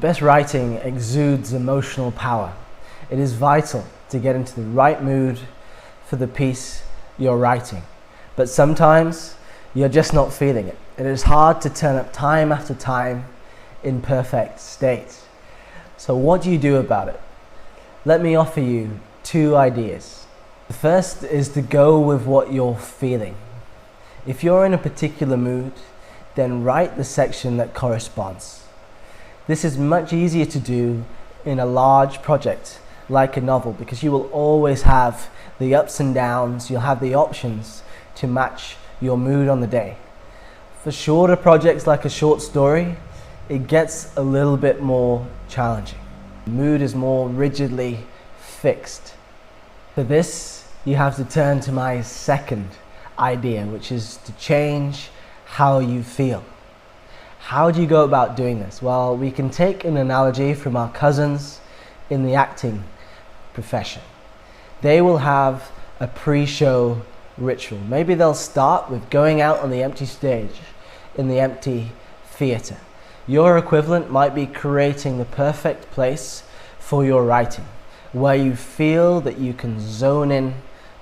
best writing exudes emotional power. It is vital to get into the right mood for the piece you're writing. But sometimes you're just not feeling it. It is hard to turn up time after time in perfect state. So what do you do about it? Let me offer you 2 ideas. The first is to go with what you're feeling. If you're in a particular mood, then write the section that corresponds. This is much easier to do in a large project like a novel, because you will always have the ups and downs, you'll have the options to match your mood on the day. For shorter projects like a short story, it gets a little bit more challenging. The mood is more rigidly fixed. For this, you have to turn to my second idea, which is to change how you feel. How do you go about doing this? Well, we can take an analogy from our cousins in the acting profession. They will have a pre-show ritual. Maybe they'll start with going out on the empty stage in the empty theatre. Your equivalent might be creating the perfect place for your writing, where you feel that you can zone in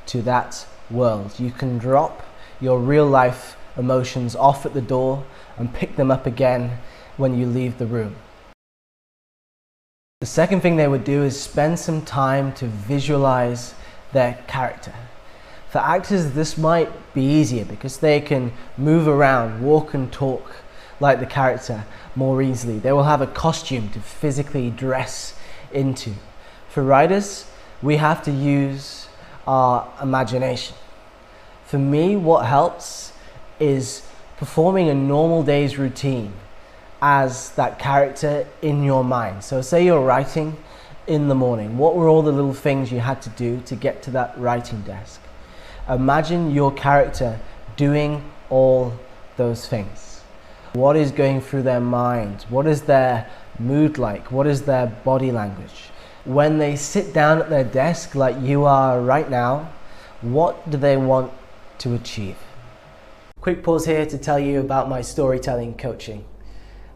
to that world. You can drop your real life emotions off at the door and pick them up again when you leave the room. The second thing they would do is spend some time to visualize their character. For actors, this might be easier because they can move around, walk and talk like the character more easily. They will have a costume to physically dress into. For writers, we have to use our imagination. For me, what helps is performing a normal day's routine as that character in your mind. So say you're writing in the morning. What were all the little things you had to do to get to that writing desk? Imagine your character doing all those things. What is going through their mind? What is their mood like? What is their body language? When they sit down at their desk like you are right now, what do they want to achieve? Quick pause here to tell you about my storytelling coaching.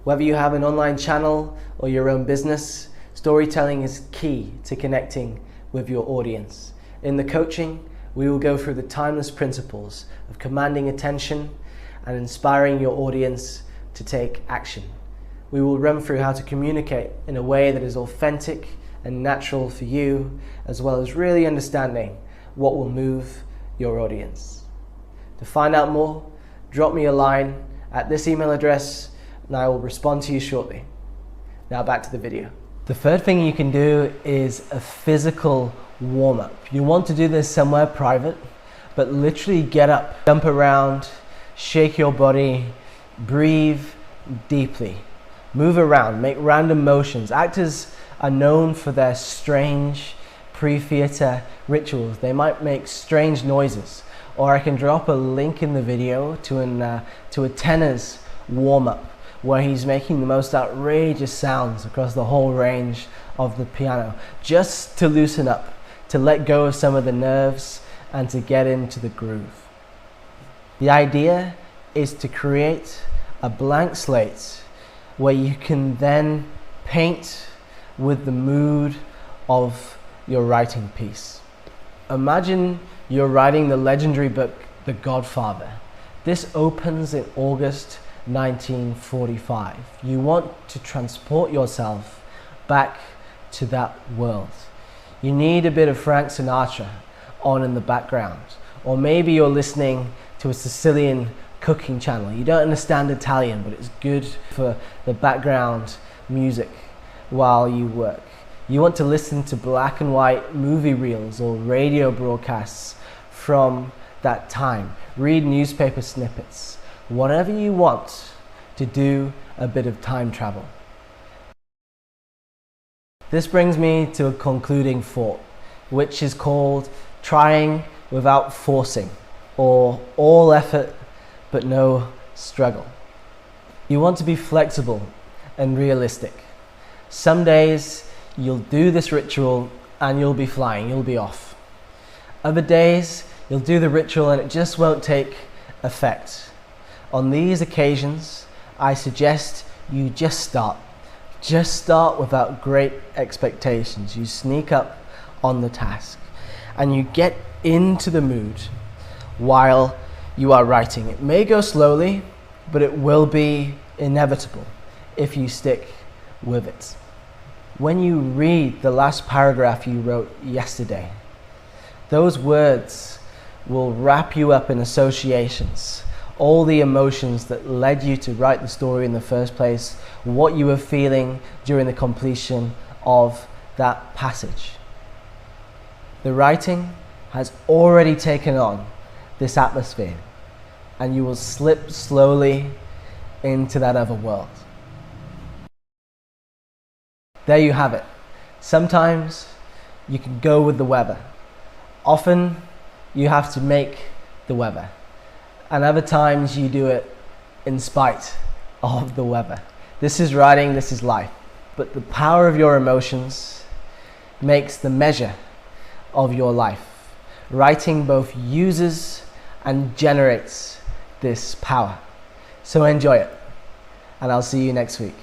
Whether you have an online channel or your own business, storytelling is key to connecting with your audience. In the coaching, we will go through the timeless principles of commanding attention and inspiring your audience to take action. We will run through how to communicate in a way that is authentic and natural for you, as well as really understanding what will move your audience. To find out more, drop me a line at this email address and I will respond to you shortly. Now back to the video. The third thing you can do is a physical warm-up. You want to do this somewhere private, but literally get up, jump around, shake your body, breathe deeply, move around, make random motions. Actors are known for their strange pre-theatre rituals. They might make strange noises, or I can drop a link in the video to a tenor's warm-up where he's making the most outrageous sounds across the whole range of the piano, just to loosen up, to let go of some of the nerves and to get into the groove. The idea is to create a blank slate where you can then paint with the mood of your writing piece. Imagine you're writing the legendary book, The Godfather. This opens in August 1945. You want to transport yourself back to that world. You need a bit of Frank Sinatra on in the background, or maybe you're listening to a Sicilian cooking channel. You don't understand Italian, but it's good for the background music while you work. You want to listen to black and white movie reels or radio broadcasts from that time. Read newspaper snippets. Whatever you want to do a bit of time travel. This brings me to a concluding thought, which is called trying without forcing, or all effort but no struggle. You want to be flexible and realistic. Some days you'll do this ritual and you'll be flying, you'll be off. Other days you'll do the ritual and it just won't take effect. On these occasions, I suggest you just start. Just start without great expectations. You sneak up on the task and you get into the mood while you are writing. It may go slowly, but it will be inevitable if you stick with it. When you read the last paragraph you wrote yesterday, those words will wrap you up in associations, all the emotions that led you to write the story in the first place, what you were feeling during the completion of that passage. The writing has already taken on this atmosphere, and you will slip slowly into that other world. There you have it. Sometimes you can go with the weather. Often you have to make the weather. And other times you do it in spite of the weather. This is writing, this is life. But the power of your emotions makes the measure of your life. Writing both uses and generates this power. So enjoy it, and I'll see you next week.